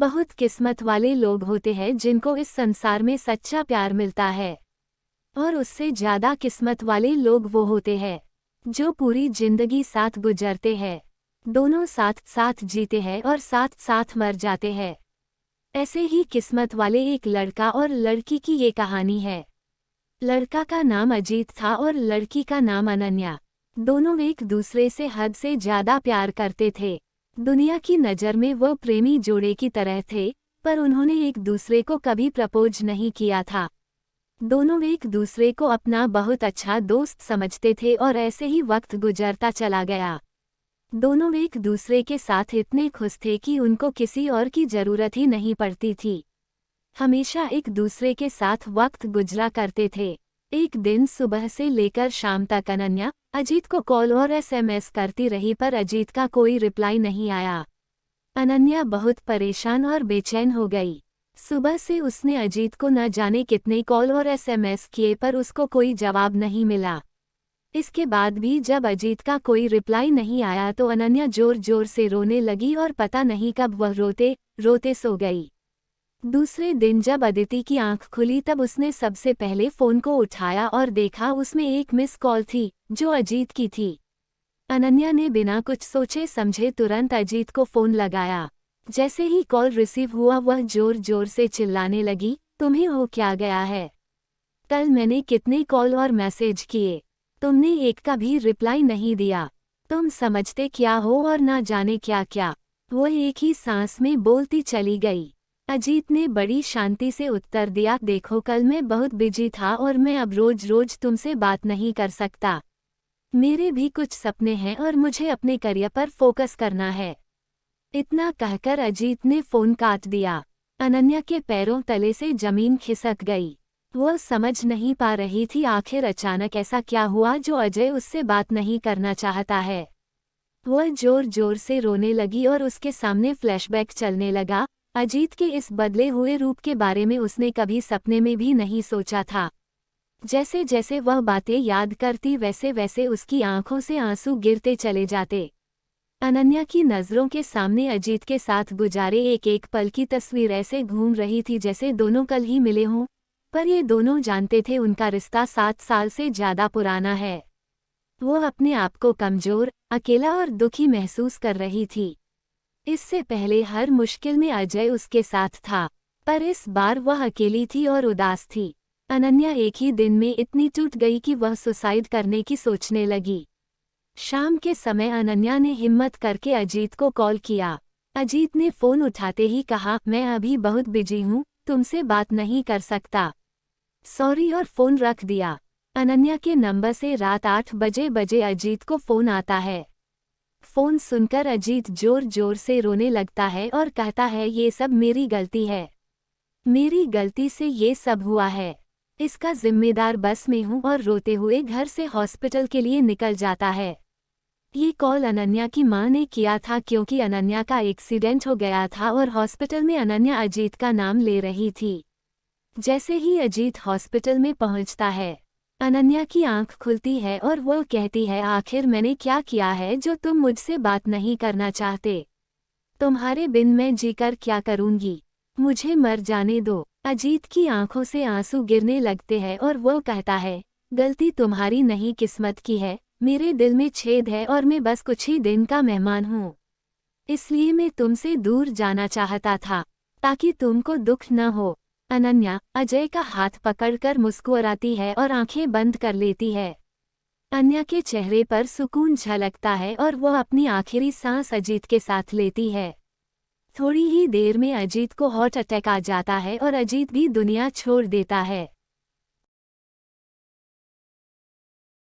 बहुत किस्मत वाले लोग होते हैं जिनको इस संसार में सच्चा प्यार मिलता है, और उससे ज्यादा किस्मत वाले लोग वो होते हैं जो पूरी जिंदगी साथ गुजरते हैं, दोनों साथ साथ जीते हैं और साथ साथ मर जाते हैं। ऐसे ही किस्मत वाले एक लड़का और लड़की की ये कहानी है। लड़का का नाम अजीत था और लड़की का नाम अनन्या। दोनों एक दूसरे से हद से ज्यादा प्यार करते थे। दुनिया की नज़र में वो प्रेमी जोड़े की तरह थे, पर उन्होंने एक दूसरे को कभी प्रपोज नहीं किया था। दोनों एक दूसरे को अपना बहुत अच्छा दोस्त समझते थे और ऐसे ही वक्त गुजरता चला गया। दोनों एक दूसरे के साथ इतने खुश थे कि उनको किसी और की जरूरत ही नहीं पड़ती थी। हमेशा एक दूसरे के साथ वक्त गुजरा करते थे। एक दिन सुबह से लेकर शाम तक अनन्या अजीत को कॉल और एसएमएस करती रही, पर अजीत का कोई रिप्लाई नहीं आया। अनन्या बहुत परेशान और बेचैन हो गई। सुबह से उसने अजीत को न जाने कितने कॉल और एसएमएस किए, पर उसको कोई जवाब नहीं मिला। इसके बाद भी जब अजीत का कोई रिप्लाई नहीं आया तो अनन्या जोर जोर से रोने लगी और पता नहीं कब वह रोते रोते सो गई। दूसरे दिन जब अदिति की आंख खुली तब उसने सबसे पहले फोन को उठाया और देखा उसमें एक मिस कॉल थी जो अजीत की थी। अनन्या ने बिना कुछ सोचे समझे तुरंत अजीत को फोन लगाया। जैसे ही कॉल रिसीव हुआ वह जोर जोर से चिल्लाने लगी, तुम्हें हो क्या गया है? कल मैंने कितने कॉल और मैसेज किए, तुमने एक का भी रिप्लाई नहीं दिया। तुम समझते क्या हो और ना जाने क्या क्या। वो एक ही सांस में बोलती चली गई। अजीत ने बड़ी शांति से उत्तर दिया, देखो कल मैं बहुत बिजी था और मैं अब रोज रोज तुमसे बात नहीं कर सकता। मेरे भी कुछ सपने हैं और मुझे अपने करियर पर फोकस करना है। इतना कहकर अजीत ने फोन काट दिया। अनन्या के पैरों तले से जमीन खिसक गई। वह समझ नहीं पा रही थी आखिर अचानक ऐसा क्या हुआ जो अजय उससे बात नहीं करना चाहता है। वह जोर जोर से रोने लगी और उसके सामने फ्लैशबैक चलने लगा। अजीत के इस बदले हुए रूप के बारे में उसने कभी सपने में भी नहीं सोचा था। जैसे जैसे वह बातें याद करती वैसे वैसे उसकी आंखों से आंसू गिरते चले जाते। अनन्या की नज़रों के सामने अजीत के साथ गुजारे एक एक पल की तस्वीर ऐसे घूम रही थी जैसे दोनों कल ही मिले हों, पर ये दोनों जानते थे उनका रिश्ता 7 साल से ज़्यादा पुराना है। वो अपने आप को कमज़ोर, अकेला और दुखी महसूस कर रही थी। इससे पहले हर मुश्किल में अजय उसके साथ था, पर इस बार वह अकेली थी और उदास थी। अनन्या एक ही दिन में इतनी टूट गई कि वह सुसाइड करने की सोचने लगी। शाम के समय अनन्या ने हिम्मत करके अजीत को कॉल किया। अजीत ने फ़ोन उठाते ही कहा, मैं अभी बहुत बिजी हूँ, तुमसे बात नहीं कर सकता, सॉरी, और फ़ोन रख दिया। अनन्या के नंबर से रात 8 बजे अजीत को फ़ोन आता है। फ़ोन सुनकर अजीत जोर जोर से रोने लगता है और कहता है, ये सब मेरी गलती है, मेरी गलती से ये सब हुआ है, इसका जिम्मेदार बस मैं हूँ, और रोते हुए घर से हॉस्पिटल के लिए निकल जाता है। ये कॉल अनन्या की मां ने किया था क्योंकि अनन्या का एक्सीडेंट हो गया था और हॉस्पिटल में अनन्या अजीत का नाम ले रही थी। जैसे ही अजीत हॉस्पिटल में पहुंचता है, अनन्या की आंख खुलती है और वो कहती है, आखिर मैंने क्या किया है जो तुम मुझसे बात नहीं करना चाहते? तुम्हारे बिन मैं जीकर क्या करूंगी, मुझे मर जाने दो। अजीत की आंखों से आंसू गिरने लगते हैं और वो कहता है, गलती तुम्हारी नहीं किस्मत की है, मेरे दिल में छेद है और मैं बस कुछ ही दिन का मेहमान हूँ, इसलिए मैं तुमसे दूर जाना चाहता था ताकि तुमको दुख न हो। अनन्या अजय का हाथ पकड़कर मुस्कुराती है और आंखें बंद कर लेती है। अनन्या के चेहरे पर सुकून झलकता है और वह अपनी आखिरी सांस अजीत के साथ लेती है। थोड़ी ही देर में अजीत को हार्ट अटैक आ जाता है और अजीत भी दुनिया छोड़ देता है।